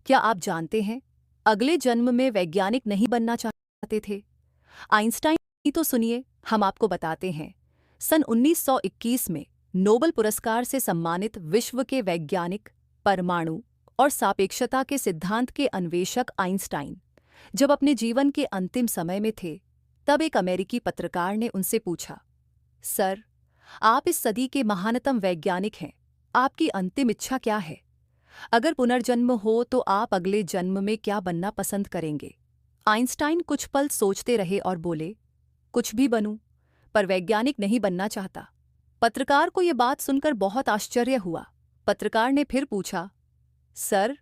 क्या आप जानते हैं, अगले जन्म में वैज्ञानिक नहीं बनना चाहते थे? आइंस्टाइन ही तो सुनिए, हम आपको बताते हैं। सन 1921 में नोबेल पुरस्कार से सम्मानित विश्व के वैज्ञानिक, परमाणु और सापेक्षता के सिद्धांत के अन्वेषक आइंस्टाइन जब अपने जीवन के अंतिम समय में थे, तब एक अमेरिकी पत्रकार ने उनसे पूछा, सर, आप इस सदी के महानतम वैज्ञानिक हैं, आपकी अंतिम इच्छा क्या है? अगर पुनर्जन्म हो तो आप अगले जन्म में क्या बनना पसंद करेंगे? आइंस्टाइन कुछ पल सोचते रहे और बोले, कुछ भी बनूं, पर वैज्ञानिक नहीं बनना चाहता। पत्रकार को यह बात सुनकर बहुत आश्चर्य हुआ। पत्रकार ने फिर पूछा, सर,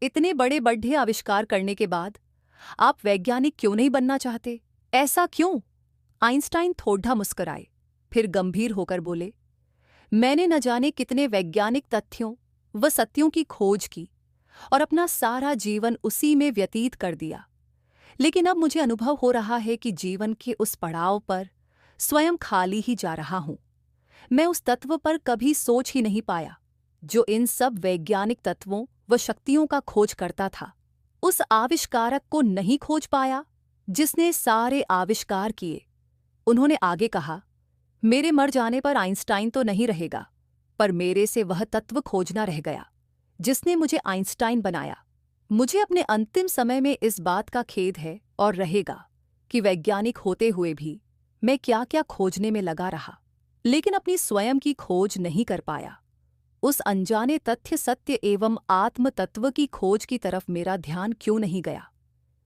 इतने बड़े बड़े आविष्कार करने के बाद आप वैज्ञानिक क्यों नहीं बनना चाहते? ऐसा क्यों? आइंस्टाइन थोड़ा मुस्कुराए, फिर गंभीर होकर बोले, मैंने न जाने कितने वैज्ञानिक तथ्यों व सत्यों की खोज की और अपना सारा जीवन उसी में व्यतीत कर दिया। लेकिन अब मुझे अनुभव हो रहा है कि जीवन के उस पड़ाव पर स्वयं खाली ही जा रहा हूं। मैं उस तत्व पर कभी सोच ही नहीं पाया जो इन सब वैज्ञानिक तत्वों व शक्तियों का खोज करता था। उस आविष्कारक को नहीं खोज पाया जिसने सारे आविष्कार किए। उन्होंने आगे कहा, मेरे मर जाने पर आइंस्टाइन तो नहीं रहेगा, पर मेरे से वह तत्व खोजना रह गया जिसने मुझे आइंस्टाइन बनाया। मुझे अपने अंतिम समय में इस बात का खेद है और रहेगा कि वैज्ञानिक होते हुए भी मैं क्या क्या खोजने में लगा रहा, लेकिन अपनी स्वयं की खोज नहीं कर पाया। उस अनजाने तथ्य सत्य एवं आत्म तत्व की खोज की तरफ मेरा ध्यान क्यों नहीं गया?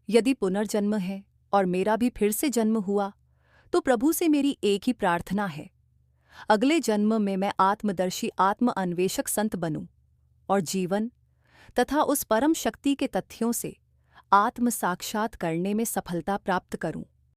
यदि पुनर्जन्म है और मेरा भी फिर से जन्म हुआ, तो प्रभु से मेरी एक ही प्रार्थना है, अगले जन्म में मैं आत्मदर्शी आत्म अन्वेषक संत बनूं और जीवन तथा उस परम शक्ति के तथ्यों से आत्म साक्षात करने में सफलता प्राप्त करूं।